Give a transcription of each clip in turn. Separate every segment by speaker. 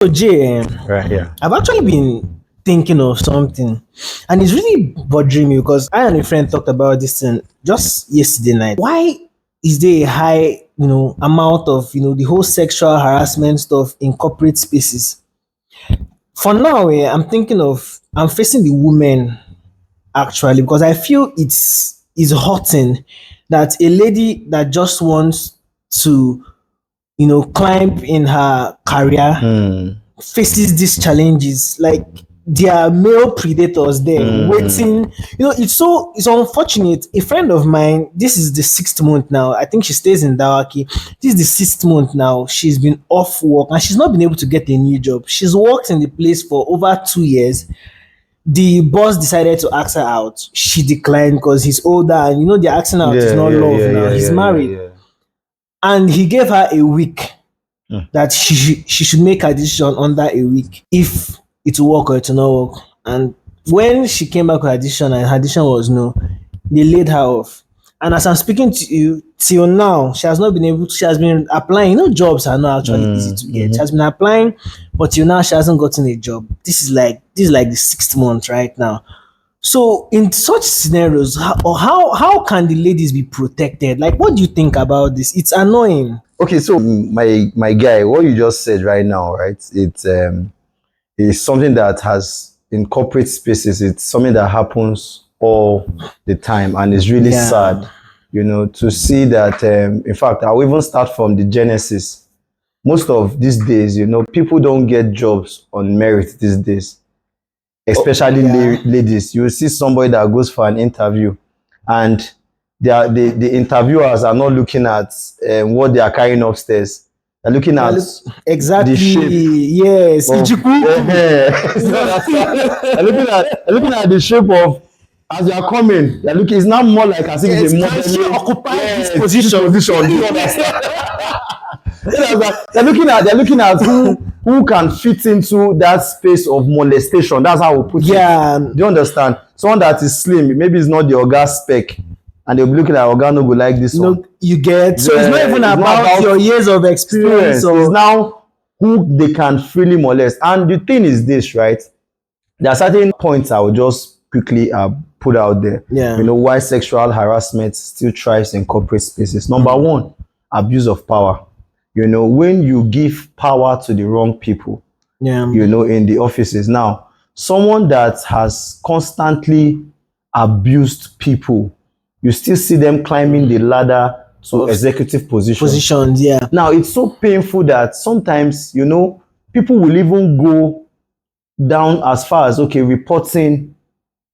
Speaker 1: So Jay,
Speaker 2: Right, yeah.
Speaker 1: I've actually been thinking of something, and it's really bothering me because I and a friend talked about this thing just yesterday night. Why is there a high, amount of, the whole sexual harassment stuff in corporate spaces? For now, I'm facing the women actually because I feel it's hurting that a lady that just wants to, climb in her career
Speaker 2: Hmm.
Speaker 1: faces these challenges. Like there are male predators there waiting. It's unfortunate. A friend of mine, this is the 6th month now. I think she stays in Dawaki. This is the 6th month now. She's been off work and she's not been able to get a new job. She's worked in the place for over 2 years. The boss decided to ask her out. She declined because he's older, and the asking out is
Speaker 2: Yeah,
Speaker 1: not
Speaker 2: yeah,
Speaker 1: love
Speaker 2: yeah,
Speaker 1: now.
Speaker 2: yeah,
Speaker 1: He's
Speaker 2: yeah, yeah,
Speaker 1: married,
Speaker 2: yeah.
Speaker 1: and he gave her a week
Speaker 2: Mm.
Speaker 1: that she should make her decision under a week if it will work or it will not work. And when she came back with her decision and her decision was no, they laid her off. And as I'm speaking to you, till now, she has not been able to, she has been applying. Jobs are not actually easy to get. She has been applying, but till now she hasn't gotten a job. This is like the 6th month right now. So in such scenarios, how can the ladies be protected? Like, what do you think about this? It's annoying.
Speaker 2: Okay, so my guy, what you just said right now, right? It's something that has in corporate spaces. It's something that happens all the time, and it's really
Speaker 1: Yeah.
Speaker 2: sad, to see that. In fact, I'll even start from the genesis. Most of these days, people don't get jobs on merit these days, especially
Speaker 1: Yeah.
Speaker 2: ladies. You will see somebody that goes for an interview, and the interviewers are not looking at what they are carrying upstairs. They're looking at
Speaker 1: Exactly.
Speaker 2: the shape
Speaker 1: Yes.
Speaker 2: of
Speaker 1: Ijuku.
Speaker 2: they're looking at the shape of as you are coming. They're looking. It's not more like as if it's a
Speaker 1: Yes, can she
Speaker 2: modeling.
Speaker 1: occupy this
Speaker 2: Yes,
Speaker 1: position?
Speaker 2: Do you understand? They're looking at who can fit into that space of molestation. That's how we put
Speaker 1: Yeah.
Speaker 2: it. Do you understand? Someone that is slim, maybe it's not the Oga spec, and they'll be looking at Oga no go like this one.
Speaker 1: You get, so it's not even
Speaker 2: It's not
Speaker 1: about your years of experience.
Speaker 2: It's now who they can freely molest. And the thing is this, right? There are certain points I will just quickly put out there.
Speaker 1: Yeah.
Speaker 2: Why sexual harassment still thrives in corporate spaces. Number one, abuse of power. When you give power to the wrong people,
Speaker 1: Yeah.
Speaker 2: in the offices. Now, someone that has constantly abused people, you still see them climbing the ladder to executive
Speaker 1: Positions, yeah.
Speaker 2: Now, it's so painful that sometimes, people will even go down as far as, reporting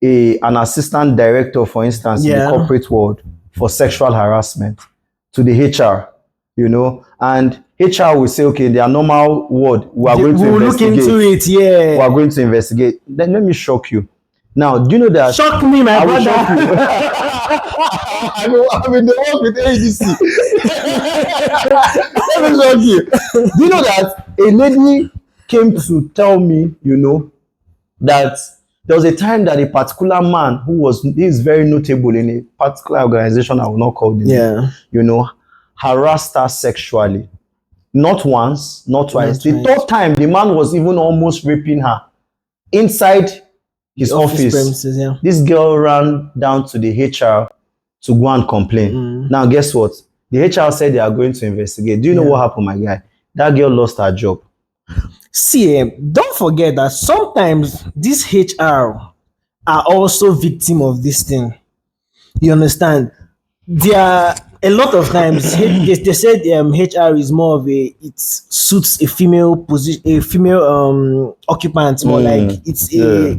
Speaker 2: an assistant director, for instance, in the corporate world for sexual harassment to the HR, and HR will say, okay, in their normal word, we are going to investigate.
Speaker 1: Look into it, yeah.
Speaker 2: We are going to investigate. Then let me shock you. Now, do you know that?
Speaker 1: Shock me, my brother.
Speaker 2: Shock you. I'm in the work with ADC. Let me shock you. Do you know that a lady came to tell me, that there was a time that a particular man who is very notable in a particular organization, I will not call the name, harassed her sexually. Not once, not twice. The third time, the man was even almost raping her inside his office.
Speaker 1: Premises, yeah.
Speaker 2: This girl ran down to the HR to go and complain. Now, guess what? The HR said they are going to investigate. Do you know what happened, my guy? That girl lost her job.
Speaker 1: See, don't forget that sometimes these HR are also victim of this thing. You understand? There are a lot of times they said HR is more of it suits a female position, a female occupant, more like it's a.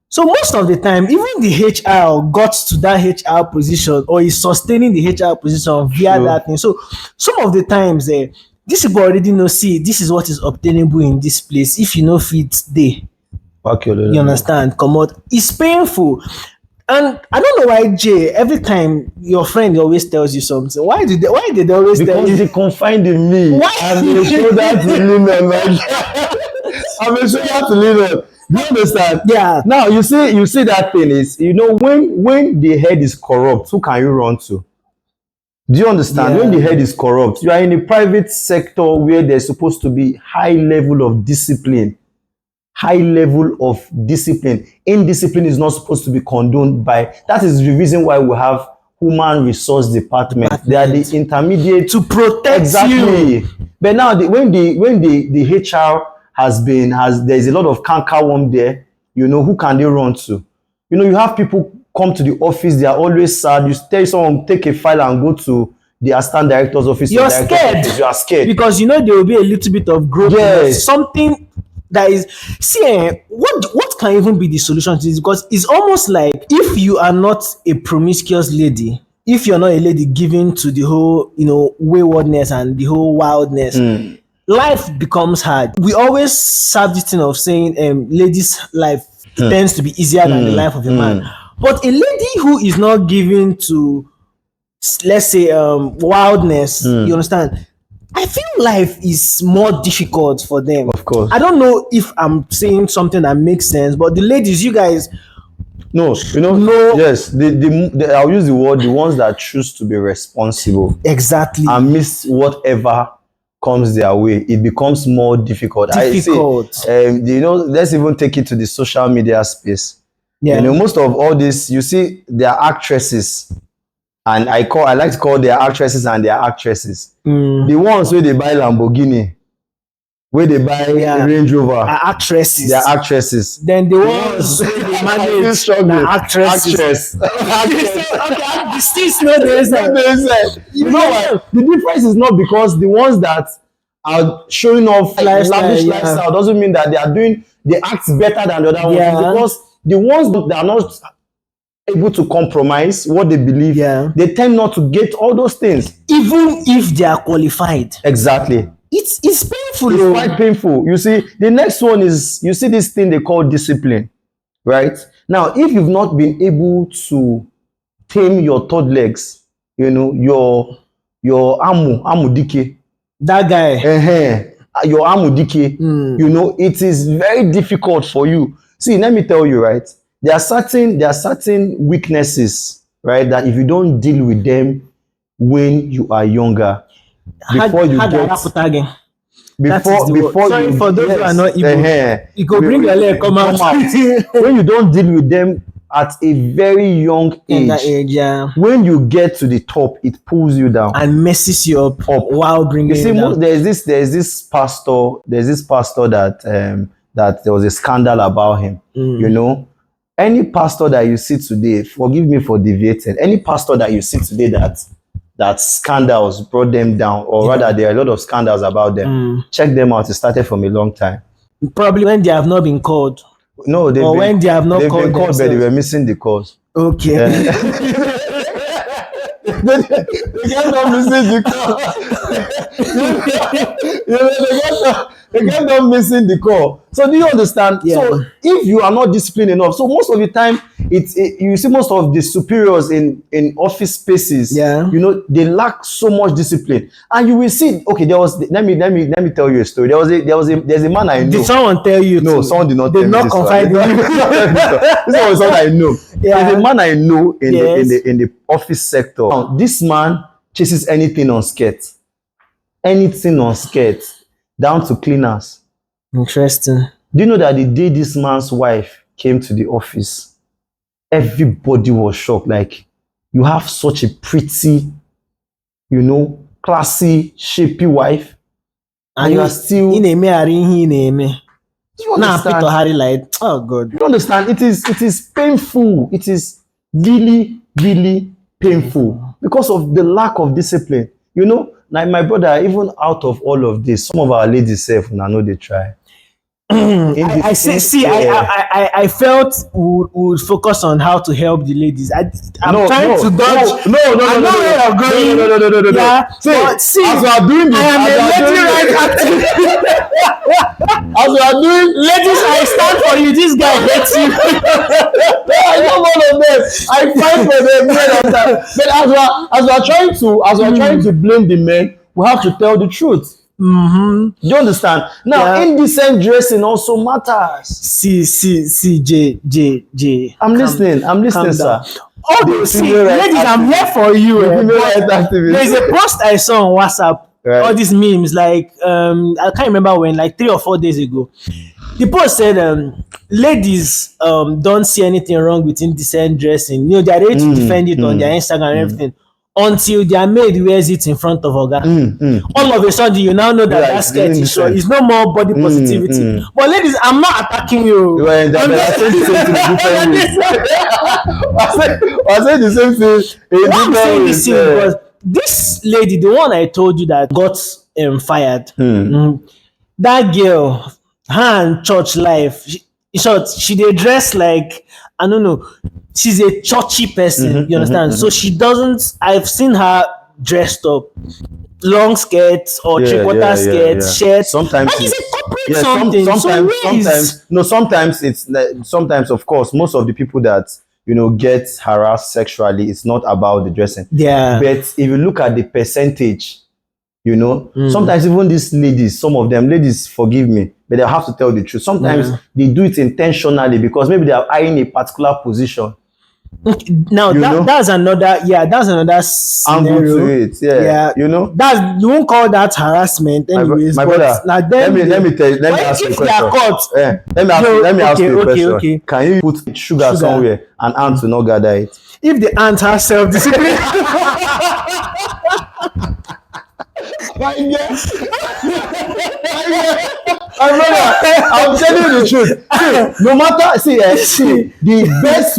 Speaker 1: So most of the time, even the HR got to that HR position or is sustaining the HR position via that thing. So some of the times, this people already know, see, this is what is obtainable in this place. If you know fit they, you understand, come out. It's painful. And I don't know why, Jay, every time your friend always tells you something. Why did they always
Speaker 2: because
Speaker 1: tell you?
Speaker 2: They confide in me.
Speaker 1: Why?
Speaker 2: I'm a shoulder to lean on. I'm a shoulder to lean on. Do you understand?
Speaker 1: Yeah.
Speaker 2: Now you see that thing is, when the head is corrupt, who can you run to? Do you understand? When the head is corrupt, you are in a private sector where there's supposed to be high level of discipline. High level of discipline. Indiscipline is not supposed to be condoned by. That is the reason why we have human resource department. They are the intermediate
Speaker 1: to protect
Speaker 2: exactly.
Speaker 1: you.
Speaker 2: But now when the HR there's a lot of cankerworm there. You know, who can they run to? You know, you have people come to the office, they are always sad. You tell someone, take a file and go to the assistant director's office.
Speaker 1: You're scared.
Speaker 2: Office. You are scared.
Speaker 1: Because you know there will be a little bit of growth.
Speaker 2: Yes.
Speaker 1: Something that is, see, what can even be the solution to this? Because it's almost like if you are not a promiscuous lady, if you're not a lady given to the whole, waywardness and the whole wildness, life becomes hard. We always have this thing of saying ladies' life tends to be easier than the life of a man. But a lady who is not given to, let's say, wildness, you understand? I feel life is more difficult for them.
Speaker 2: Of course.
Speaker 1: I don't know if I'm saying something that makes sense, but the ladies, you guys,
Speaker 2: no, yes, I'll use the word, the ones that choose to be responsible.
Speaker 1: Exactly.
Speaker 2: And miss whatever comes their way, it becomes more difficult.
Speaker 1: Difficult.
Speaker 2: Let's even take it to the social media space.
Speaker 1: Yeah.
Speaker 2: Most of all this, you see, they are actresses. And I like to call their actresses and their actresses. The ones where they buy Lamborghini, where they buy Range Rover,
Speaker 1: are actresses.
Speaker 2: They are actresses.
Speaker 1: Then the ones where they manage are actresses. Okay, still know the inside.
Speaker 2: You know what? The difference is not because the ones that are showing off lavish lifestyle doesn't mean that they act better than the other ones. Because the ones that are not able to compromise what they believe, they tend not to get all those things.
Speaker 1: Even if they are qualified.
Speaker 2: Exactly.
Speaker 1: It's painful.
Speaker 2: It's quite painful. You see, the next one is, you see this thing they call discipline, right? Now, if you've not been able to tame your third legs, your amudike.
Speaker 1: That guy.
Speaker 2: Your amudike, it is very difficult for you. See, let me tell you, right? There are certain weaknesses, right, that if you don't deal with them when you are younger, before you
Speaker 1: for those who are not Igbo, you go bring your leg come out.
Speaker 2: When you don't deal with them at a very young age, when you get to the top, it pulls you down
Speaker 1: and messes you up while bringing you down.
Speaker 2: There's this pastor that there was a scandal about him. Any pastor that you see today, forgive me for deviating, any pastor that you see today that scandals brought them down, or rather there are a lot of scandals about them, check them out. It started from a long time.
Speaker 1: Probably when they have not been called.
Speaker 2: No,
Speaker 1: when they have not
Speaker 2: they've
Speaker 1: called
Speaker 2: been called,
Speaker 1: themselves.
Speaker 2: but they were missing the calls.
Speaker 1: Okay.
Speaker 2: They can't not missing the call. They can't not missing the call. So do you understand?
Speaker 1: Yeah.
Speaker 2: So if you are not disciplined enough, so most of the time you see most of the superiors in office spaces, they lack so much discipline. And you will see, okay, let me tell you a story. There's a man I know.
Speaker 1: Did someone tell you?
Speaker 2: No, someone did not tell me.
Speaker 1: Did not confide in you.
Speaker 2: This one was someone I know. There's a man I know in the office sector. Now, this man chases anything on skirt. Anything on skirt, down to cleaners.
Speaker 1: Interesting.
Speaker 2: Do you know that the day this man's wife came to the office, everybody was shocked. Like, you have such a pretty, classy, shapy wife, and you are still. Do you understand?
Speaker 1: Oh God.
Speaker 2: You understand? It is painful. It is really, really painful because of the lack of discipline. Like my brother, even out of all of this, some of our ladies say, I know they try.
Speaker 1: I felt we would focus on how to help the ladies. I'm trying to dodge.
Speaker 2: No.
Speaker 1: Yeah,
Speaker 2: See, as we are doing this,
Speaker 1: I am a lady right active.
Speaker 2: As we are doing,
Speaker 1: ladies, I stand for you. This guy hates you.
Speaker 2: I know one of them. I fight for them. But as we are trying to blame the men, we have to tell the truth. Do you understand? Now, indecent dressing also matters.
Speaker 1: See, J.
Speaker 2: I'm listening, sir.
Speaker 1: Oh,
Speaker 2: the
Speaker 1: see,
Speaker 2: female rights
Speaker 1: ladies, I'm here for you.
Speaker 2: the female rights
Speaker 1: But
Speaker 2: activists.
Speaker 1: there's a post I saw on WhatsApp.
Speaker 2: Right.
Speaker 1: All these memes, like I can't remember when, like 3 or 4 days ago. The post said, ladies don't see anything wrong with indecent dressing. You know, they are ready to defend it on their Instagram and everything until their maid wears it in front of Oga. All of a sudden, you now know that
Speaker 2: Right,
Speaker 1: that
Speaker 2: it's
Speaker 1: skirt is short.
Speaker 2: indecent.
Speaker 1: It's no more body positivity. But ladies, I'm not attacking you.
Speaker 2: You are in
Speaker 1: I'm
Speaker 2: Japan. I said the same thing in different ways. I said the same thing in
Speaker 1: Why I'm
Speaker 2: different
Speaker 1: saying
Speaker 2: ways.
Speaker 1: this thing because this lady, the one I told you that got fired, that girl, her and church life, in short, she dey dress like, I don't know, she's a churchy person, you understand? So she doesn't, I've seen her dressed up, long skirts or three-quarter skirts, shirts.
Speaker 2: Sometimes
Speaker 1: like it's
Speaker 2: it's-
Speaker 1: a corporate
Speaker 2: Yeah,
Speaker 1: something.
Speaker 2: sometimes it's sometimes, of course, most of the people that get harassed sexually, it's not about the dressing.
Speaker 1: Yeah.
Speaker 2: But if you look at the percentage, sometimes even these ladies, some of them ladies, forgive me, but they have to tell the truth. Sometimes they do it intentionally because maybe they are eyeing a particular position.
Speaker 1: Now that's another
Speaker 2: Angle
Speaker 1: scenario.
Speaker 2: to it,
Speaker 1: That's, you won't call that harassment anyways.
Speaker 2: My
Speaker 1: but
Speaker 2: brother,
Speaker 1: now
Speaker 2: let me ask you a
Speaker 1: if they are
Speaker 2: question.
Speaker 1: caught,
Speaker 2: Let me ask you a question.
Speaker 1: okay.
Speaker 2: Can you put sugar somewhere and ants will not gather it?
Speaker 1: if the ant has self-discipline,
Speaker 2: My brother, I'm telling you the truth. See, no matter, see, the best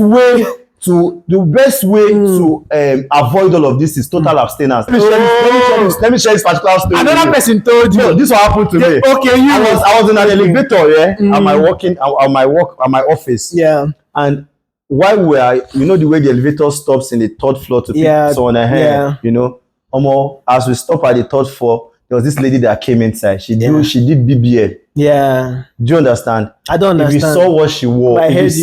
Speaker 2: way to avoid all of this is total abstinence. Let me share this particular story.
Speaker 1: another person told you.
Speaker 2: No, this what happened to me.
Speaker 1: Okay, you.
Speaker 2: I was in an elevator, at my office.
Speaker 1: Yeah.
Speaker 2: And while we are, the way the elevator stops in the third floor to pick someone ahead, as we stop at the third floor, there was this lady that came inside. She did BBL.
Speaker 1: Yeah.
Speaker 2: Do you understand?
Speaker 1: I don't understand.
Speaker 2: If you saw what she wore,
Speaker 1: But
Speaker 2: if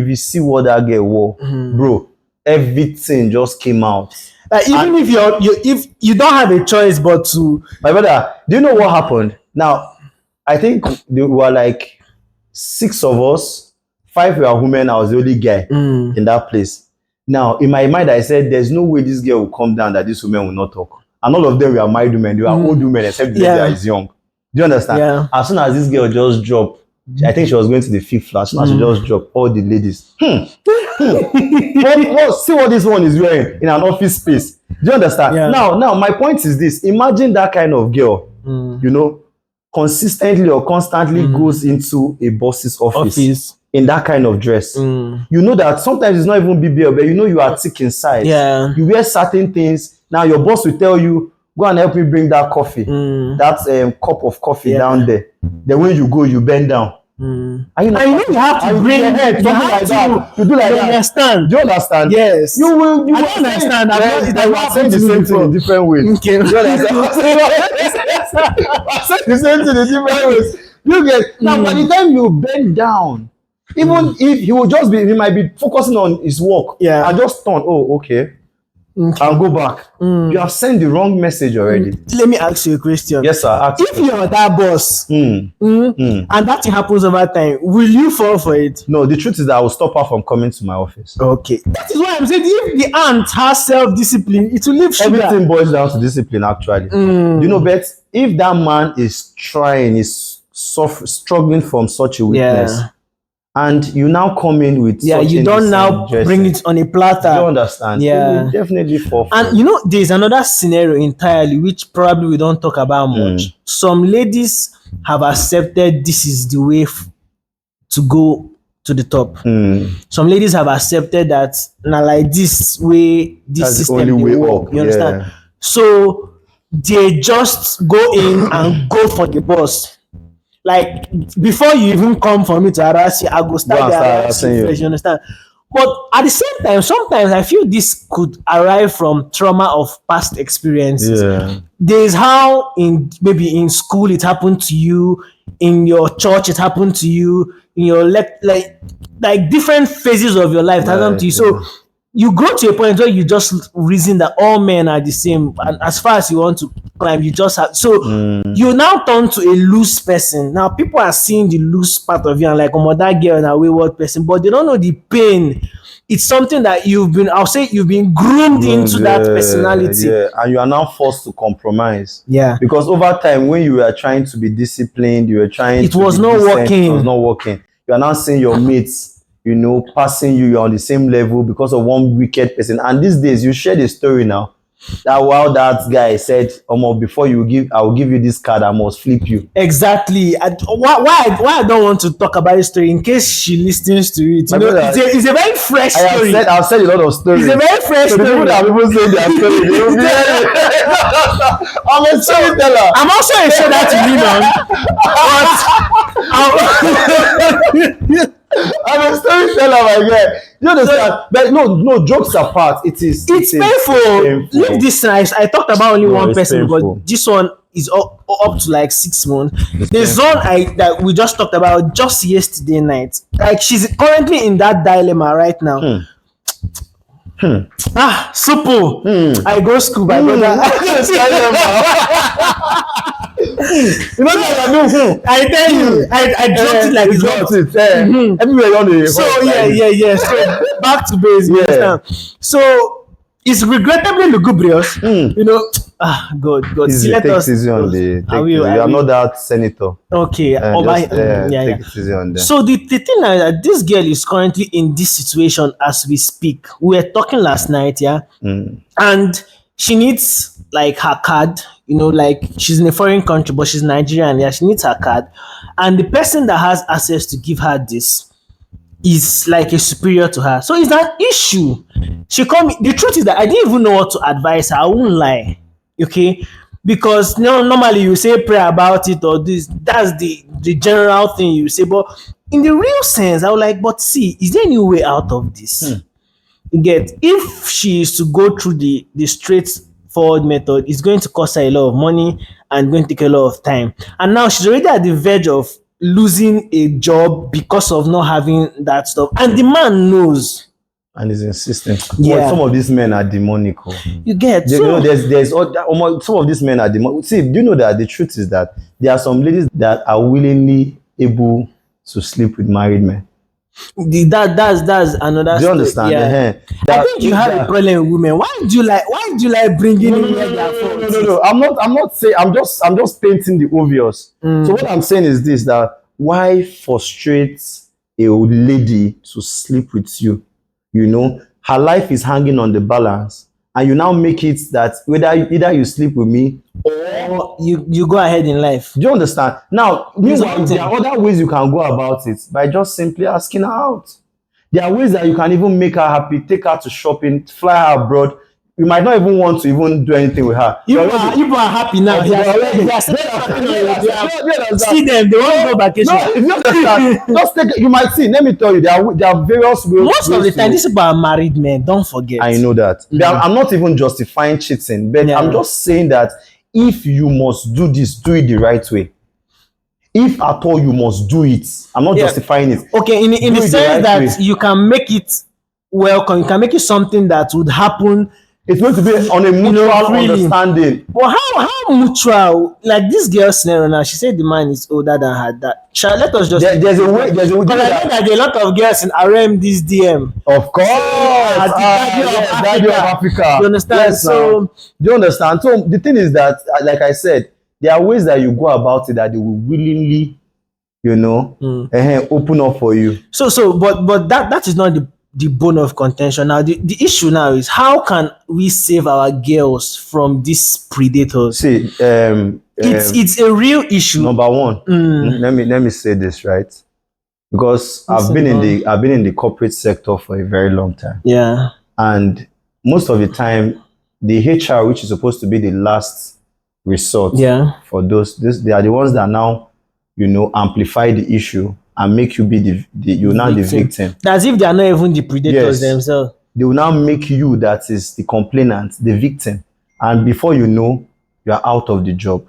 Speaker 2: you see what that girl wore, bro, everything just came out.
Speaker 1: Even if you don't have a choice but to,
Speaker 2: My brother, do you know what happened? Now, I think there were like 6 of us, 5 were women. I was the only guy in that place. Now, in my mind, I said, there's no way this girl will come down that this woman will not talk. And all of them were married women. They were old women, except the lady that is young. Do you understand?
Speaker 1: Yeah.
Speaker 2: As soon as this girl just dropped, I think she was going to the 5th floor. As soon as she just dropped, all the ladies, see what this one is wearing in an office space. Do you understand?
Speaker 1: Yeah.
Speaker 2: Now, my point is this. Imagine that kind of girl, consistently or constantly goes into a boss's office in that kind of dress. You know that sometimes it's not even BBL, but you are thick inside.
Speaker 1: Yeah.
Speaker 2: You wear certain things. Now your boss will tell you, go and help me bring that coffee, that cup of coffee down there. Then when you go, you bend down.
Speaker 1: And you have to bring
Speaker 2: your head, something like that. You do like that.
Speaker 1: Understand?
Speaker 2: Do you understand?
Speaker 1: Yes.
Speaker 2: You will.
Speaker 1: I don't understand.
Speaker 2: I'm saying the same thing in different ways.
Speaker 1: Okay.
Speaker 2: Do you understand? I'm saying the same thing in different ways. You get now. By the time you bend down, even if he might be focusing on his work.
Speaker 1: Yeah.
Speaker 2: And just turn. Oh, okay. And go back. You have sent the wrong message already.
Speaker 1: Let me ask you a question.
Speaker 2: Yes, sir.
Speaker 1: If you're that boss and that thing happens over time, will you fall for it?
Speaker 2: No, the truth is that I will stop her from coming to my office.
Speaker 1: Okay. That is why I'm saying if the ant has self-discipline, it will leave sugar.
Speaker 2: Everything boils down to discipline, actually. But if that man is struggling from such a weakness, and you now come in with
Speaker 1: you don't now bring it on a platter.
Speaker 2: You understand?
Speaker 1: Yeah,
Speaker 2: you will definitely fall for
Speaker 1: and
Speaker 2: it.
Speaker 1: There's another scenario entirely which probably we don't talk about much. Some ladies have accepted this is the way to go to the top. Some ladies have accepted that now like this way
Speaker 2: That's
Speaker 1: system
Speaker 2: the only way
Speaker 1: work.
Speaker 2: up.
Speaker 1: You understand? So they just go in and go for the boss. Like before you even come for me to harass you, I go start harassing you. You understand? But at the same time, sometimes I feel this could arrive from trauma of past experiences.
Speaker 2: Yeah.
Speaker 1: There's how maybe in school it happened to you, in your church it happened to you, in your like different phases of your life it happened to you. So you grow to a point where you just reason that all men are the same, and as far as you want to climb, you just have. So you now turn to a loose person. Now people are seeing the loose part of you and like, oh, that girl is a wayward person, but they don't know the pain. It's something that I'll say you've been groomed into that personality.
Speaker 2: Yeah, and you are now forced to compromise.
Speaker 1: Yeah.
Speaker 2: Because over time, when you were trying to be disciplined, you were trying
Speaker 1: It
Speaker 2: to
Speaker 1: was
Speaker 2: be
Speaker 1: not
Speaker 2: decent,
Speaker 1: working.
Speaker 2: It was not working. You are now seeing your mates, passing you, you're on the same level because of one wicked person. And these days, you share the story now. That while that guy said, before I will give you this card, I must flip you.
Speaker 1: Exactly. Why I don't want to talk about this story in case she listens to it. It's a very fresh story.
Speaker 2: I've said a lot of stories.
Speaker 1: It's a very fresh story.
Speaker 2: People that people say their story, they will be I'm a storyteller.
Speaker 1: I'm also a show that you lean on. But
Speaker 2: I'm a storyteller, my guy. You understand? But no, jokes apart, it's
Speaker 1: painful. Leave this nice. I talked about only one person,
Speaker 2: painful.
Speaker 1: but this one is up to like 6 months. There's one that we just talked about just yesterday night. Like she's currently in that dilemma right now. Super. I go school, my brother. You know what I do? I tell you, I dropped it like it's hot.
Speaker 2: Everywhere on the
Speaker 1: So yeah. So back to base. You understand? So it's regrettably lugubrious. God.
Speaker 2: Easy,
Speaker 1: let
Speaker 2: take
Speaker 1: us.
Speaker 2: it easy on the. You are not that senator.
Speaker 1: Okay.
Speaker 2: Take it easy on them.
Speaker 1: So the thing is that this girl is currently in this situation as we speak. We were talking last night, and she needs like her card. Like she's in a foreign country, but she's Nigerian. Yeah, she needs her card, and the person that has access to give her this is like a superior to her. So it's an issue. She called me. The truth is that I didn't even know what to advise her. I won't lie. Okay, because normally you say pray about it or this. That's the general thing you say. But in the real sense, I was like, but see, is there any way out of this? You get, if she is to go through the straightforward method, it's going to cost her a lot of money and going to take a lot of time. And now she's already at the verge of losing a job because of not having that stuff. And the man knows.
Speaker 2: And is insistent.
Speaker 1: Yeah.
Speaker 2: Well, some of these men are demonical.
Speaker 1: You get,
Speaker 2: there's some of these men are demonical. See, do you know that the truth is that there are some ladies that are willingly able to sleep with married men.
Speaker 1: That's another.
Speaker 2: Do you understand?
Speaker 1: Yeah. I think you have a problem with women. Why do you like bringing in their faults?
Speaker 2: No. I'm not saying. I'm just painting the obvious. So what I'm saying is this: that why frustrate a lady to sleep with you? Her life is hanging on the balance, and you now make it that either you sleep with me
Speaker 1: or you go ahead in life.
Speaker 2: Do you understand? Now, meanwhile, there are other ways you can go about it by just simply asking her out. There are ways that you can even make her happy, take her to shopping, fly her abroad. You might not even want to even do anything with her.
Speaker 1: You are happy now. See them, they want to go vacation.
Speaker 2: No, if you understand, just take. You might see. Let me tell you, there are various ways.
Speaker 1: Most of the time, these people are married men. Don't forget.
Speaker 2: I know that. I'm not even justifying cheating, but I'm just saying that if you must do this, do it the right way. If at all you must do it, I'm not justifying it.
Speaker 1: Okay, in the sense that you can make it welcome, you can make it something that would happen.
Speaker 2: It's going to be on a mutual understanding.
Speaker 1: But how mutual? Like this girl's scenario now, she said the man is older than her dad. Let us just.
Speaker 2: There's a way.
Speaker 1: Because I know that there are a lot of girls in RM this DM.
Speaker 2: Of course, Daddy of Africa.
Speaker 1: You understand?
Speaker 2: Yes, so do you understand? So the thing is that, like I said, there are ways that you go about it that they will willingly, open up for you.
Speaker 1: But that is not the bone of contention. Now the issue now is how can we save our girls from these predators?
Speaker 2: See,
Speaker 1: it's a real issue.
Speaker 2: Number one, let me say this, right? Because I've been in the corporate sector for a very long time.
Speaker 1: Yeah.
Speaker 2: And most of the time, the HR, which is supposed to be the last resort for they are the ones that now, amplify the issue and make you be the victim.
Speaker 1: That's if they are not even the predators themselves.
Speaker 2: They will now make you, that is the complainant, the victim. And before you know, you are out of the job.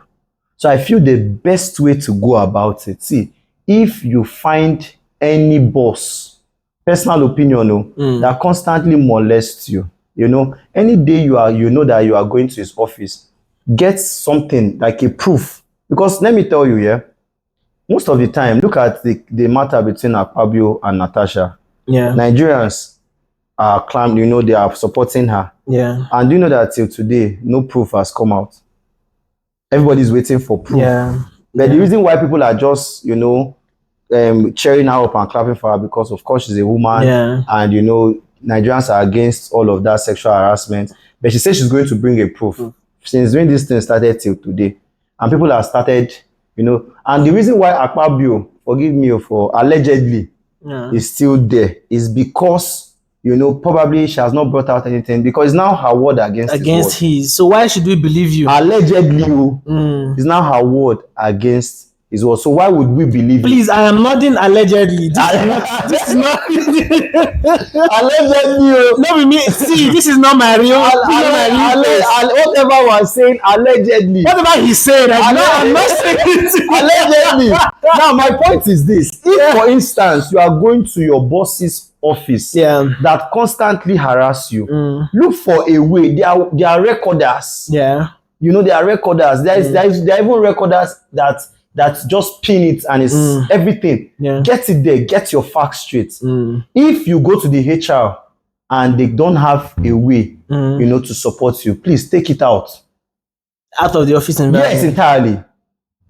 Speaker 2: So I feel the best way to go about it, see, if you find any boss, personal opinion, that constantly molests you. Any day you know that you are going to his office, get something like a proof. Because let me tell you, yeah, most of the time, look at the matter between Akpabio and Natasha.
Speaker 1: Yeah.
Speaker 2: Nigerians are they are supporting her.
Speaker 1: Yeah.
Speaker 2: And you know that till today, no proof has come out. Everybody's waiting for proof.
Speaker 1: Yeah.
Speaker 2: But the reason why people are just, cheering her up and clapping for her, because of course she's a woman,
Speaker 1: Yeah.
Speaker 2: and Nigerians are against all of that sexual harassment. But she says she's going to bring a proof. Since when this thing started till today, and people have started, and the reason why Akpabio, forgive me for allegedly, is still there is because probably she has not brought out anything, because it's now her word against
Speaker 1: his. So why should we believe you?
Speaker 2: Allegedly, it's now her word against his word. So why would we believe
Speaker 1: Please, I am nodding allegedly. This is not
Speaker 2: allegedly.
Speaker 1: No, with me. See, this is not my real.
Speaker 2: Whatever was saying allegedly.
Speaker 1: Whatever he said, I'm not saying it.
Speaker 2: Allegedly. Now, my point is this: if, for instance, you are going to your boss's office, that constantly harass you, look for a way. They are recorders.
Speaker 1: Yeah.
Speaker 2: There are recorders. There are even recorders that just pin it and it's everything.
Speaker 1: Yeah.
Speaker 2: Get it there. Get your facts straight. If you go to the HR and they don't have a way, to support you, please take it out
Speaker 1: of the office environment.
Speaker 2: Yes, entirely.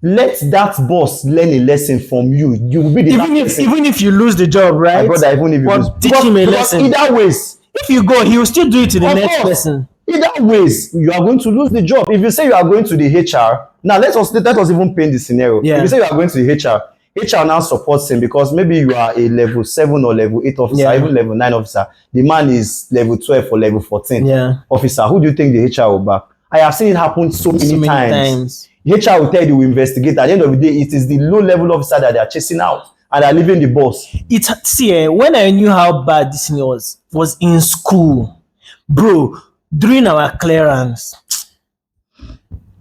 Speaker 2: Let that boss learn a lesson from you. You will be the
Speaker 1: even if you lose the job, right?
Speaker 2: My brother, even if you lose,
Speaker 1: teach him a lesson.
Speaker 2: Either ways,
Speaker 1: if you go, he will still do it to the next person.
Speaker 2: Either ways, you are going to lose the job. If you say you are going to the HR, now let us even paint the scenario.
Speaker 1: Yeah.
Speaker 2: If you say you are going to the HR now supports him because maybe you are a level 7 or level 8 officer, even level 9 officer. The man is level 12 or level 14 officer. Who do you think the HR will back? I have seen it happen so many times. HR will tell you to investigate. At the end of the day, it is the low level officer that they are chasing out and are leaving the boss.
Speaker 1: When I knew how bad this thing was in school, bro, during our clearance.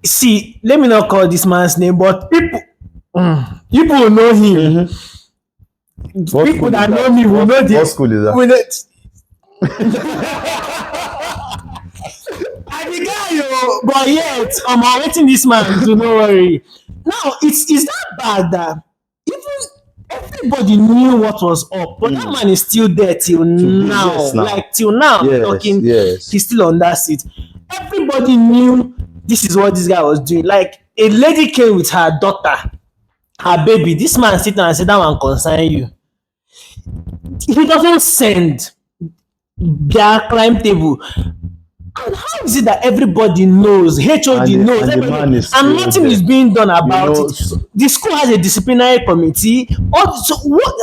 Speaker 1: See, let me not call this man's name, but people will know him. People that know me will know this.
Speaker 2: What school is that?
Speaker 1: I'm the guy, but yet I'm waiting this man. So no worry. Now it's that bad that even everybody knew what was up, but that man is still there till now. Like till now, talking, he's still on that seat. Everybody knew this is what this guy was doing. Like a lady came with her daughter, her baby. This man sit down and said, "That one concern you." He doesn't send their crime table. And how is it that everybody knows, HOD knows, and nothing is being done about it? The school has a disciplinary committee. So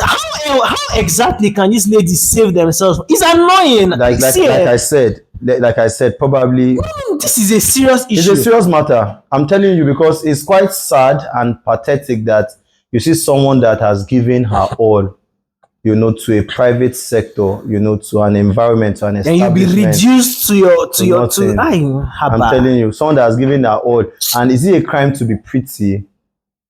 Speaker 1: how exactly can these ladies save themselves? It's annoying.
Speaker 2: Like I said, probably
Speaker 1: this is a serious issue.
Speaker 2: It's a serious matter. I'm telling you, because it's quite sad and pathetic that you see someone that has given her all, to a private sector, to an environment, to an establishment.
Speaker 1: And you'll be reduced
Speaker 2: I'm telling you, someone that has given her all. And is it a crime to be pretty?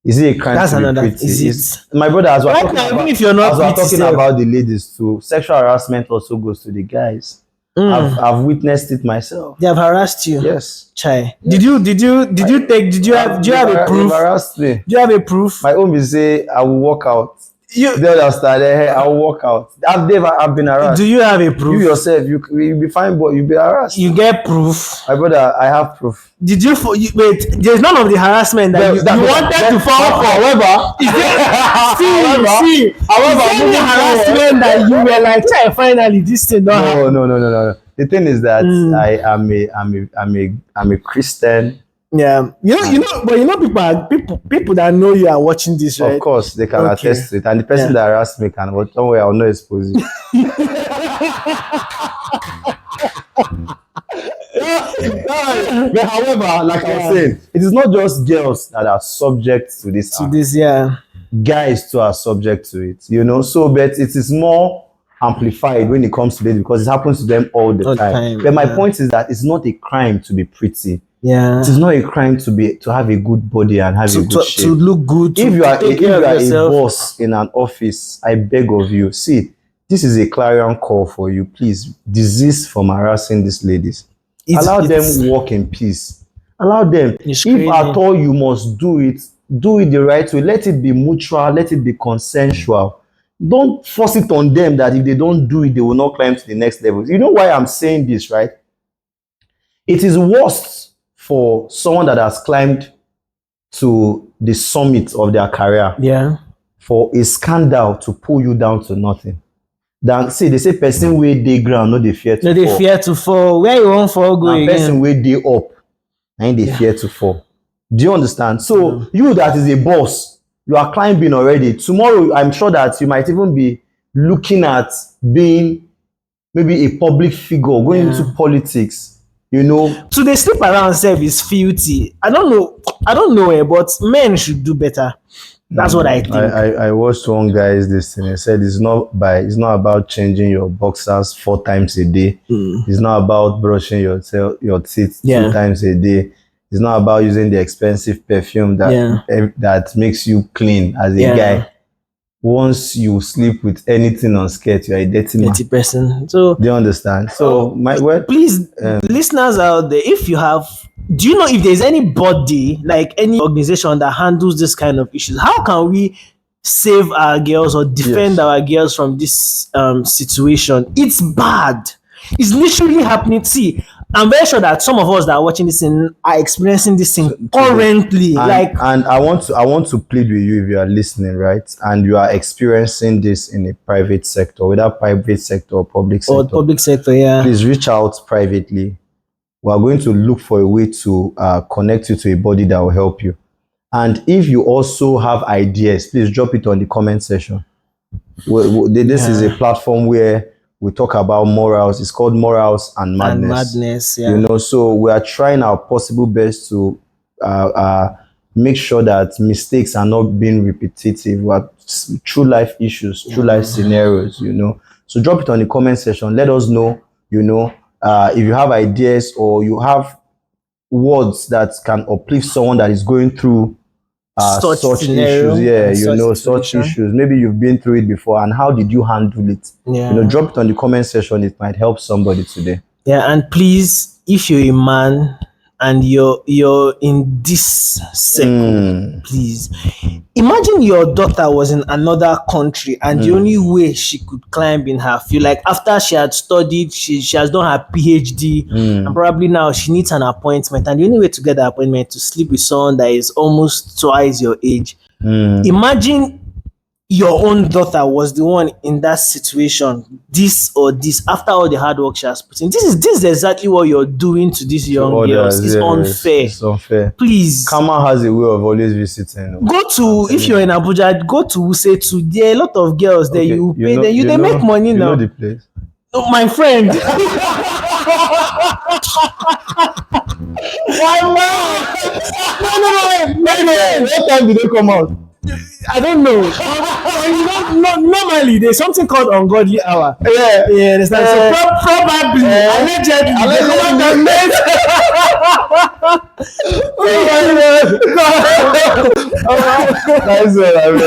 Speaker 2: Is it a crime to be pretty? My brother, as we're talking about the ladies too, sexual harassment also goes to the guys. I've witnessed it myself.
Speaker 1: They have harassed you?
Speaker 2: Yes.
Speaker 1: Chai. Yes. Do you have a proof?
Speaker 2: Harassed me.
Speaker 1: Do you have a proof?
Speaker 2: My own is say I will walk out. They understand. I will walk out. I've been harassed.
Speaker 1: Do you have a proof?
Speaker 2: You yourself, you'll be fine, but you'll be harassed.
Speaker 1: You get proof.
Speaker 2: My brother, I have proof.
Speaker 1: Did you wait? There's none of the harassment that you wanted to fall for.
Speaker 2: However,
Speaker 1: the harassment that you were like, finally this thing don't happen.
Speaker 2: No. The thing is that I'm a Christian.
Speaker 1: Yeah, but people that know you are watching this, right?
Speaker 2: Of course, they can attest to it, and the person that harassed me can. But don't worry, I'll not expose you. But however, like I was saying, it is not just girls that are subject to this. Guys too are subject to it. So but it is more amplified when it comes to this because it happens to them all the time. But my point is that it's not a crime to be pretty.
Speaker 1: Yeah,
Speaker 2: it is not a crime to have a good body and have a good shape.
Speaker 1: To look good.
Speaker 2: If you are a boss in an office, I beg of you, see, this is a clarion call for you. Please desist from harassing these ladies.
Speaker 1: It's,
Speaker 2: Allow
Speaker 1: it's,
Speaker 2: them walk in peace. Allow them.
Speaker 1: it's
Speaker 2: If
Speaker 1: crazy.
Speaker 2: at all you must do it the right way. Let it be mutual. Let it be consensual. Don't force it on them that if they don't do it, they will not climb to the next level. You know why I'm saying this, right? It is worse for someone that has climbed to the summit of their career
Speaker 1: Yeah.
Speaker 2: for a scandal to pull you down to nothing. Than see, they say person wey dey ground no dey fear to
Speaker 1: No, they
Speaker 2: fall.
Speaker 1: fear to fall. Where you want fall go
Speaker 2: Na person
Speaker 1: again?
Speaker 2: wey dey up na im dey fear to fall. Do you understand? So you that is a boss, you are climbing already. Tomorrow, I'm sure that you might even be looking at being maybe a public figure, going into politics. You know,
Speaker 1: So they sleep around self is filthy. I don't know, but men should do better. That's what I think.
Speaker 2: I watched one guy's this thing. He said it's not about changing your boxers 4 times a day. It's not about brushing your teeth 2 times a day. It's not about using the expensive perfume that makes you clean as a guy. Once you sleep with anything on skirt, you are a dirty man.
Speaker 1: 30%. So
Speaker 2: Do you understand? So my word.
Speaker 1: Please, listeners out there, if you have, do you know if there's anybody, like any organization that handles this kind of issues? How can we save our girls or defend our girls from this situation? It's bad. It's literally happening. See, I'm very sure that some of us that are watching this thing are experiencing this thing currently.
Speaker 2: And I want to plead with you if you are listening, right? And you are experiencing this in a private sector, whether private sector or public sector.
Speaker 1: Or public sector, yeah.
Speaker 2: Please reach out privately. We are going to look for a way to connect you to a body that will help you. And if you also have ideas, please drop it on the comment section. This is a platform where we talk about morals. It's called Morals and Madness.
Speaker 1: Yeah.
Speaker 2: You know, so we are trying our possible best to make sure that mistakes are not being repetitive. What true life issues, true life scenarios, you know. So drop it on the comment section. Let us know, you know, if you have ideas or you have words that can uplift someone that is going through such issues. Yeah, you know, such issues. Maybe you've been through it before, and how did you handle it?
Speaker 1: Yeah.
Speaker 2: You know, drop it on the comment section. It might help somebody today.
Speaker 1: Yeah, and please, if you're a man and you're in this circle, please imagine your daughter was in another country and the only way she could climb in her field, like after she had studied, she has done her PhD, and probably now she needs an appointment, and the only way to get the appointment to sleep with someone that is almost twice your age. Imagine your own daughter was the one in that situation, this after all the hard work she has put in. This is exactly what you're doing to these young girls. It's unfair.
Speaker 2: It's unfair.
Speaker 1: Please,
Speaker 2: Karma has a way of always visiting.
Speaker 1: go to, if you're in Abuja, go to Wuse too. There are a lot of girls there. You pay them, they make money now.
Speaker 2: You know the place.
Speaker 1: Oh, my friend. No.
Speaker 2: What time did they come out?
Speaker 1: I don't know. Normally, there's something called ungodly hour.
Speaker 2: Yeah.
Speaker 1: Understand? So probably, allegedly,
Speaker 2: Nice one,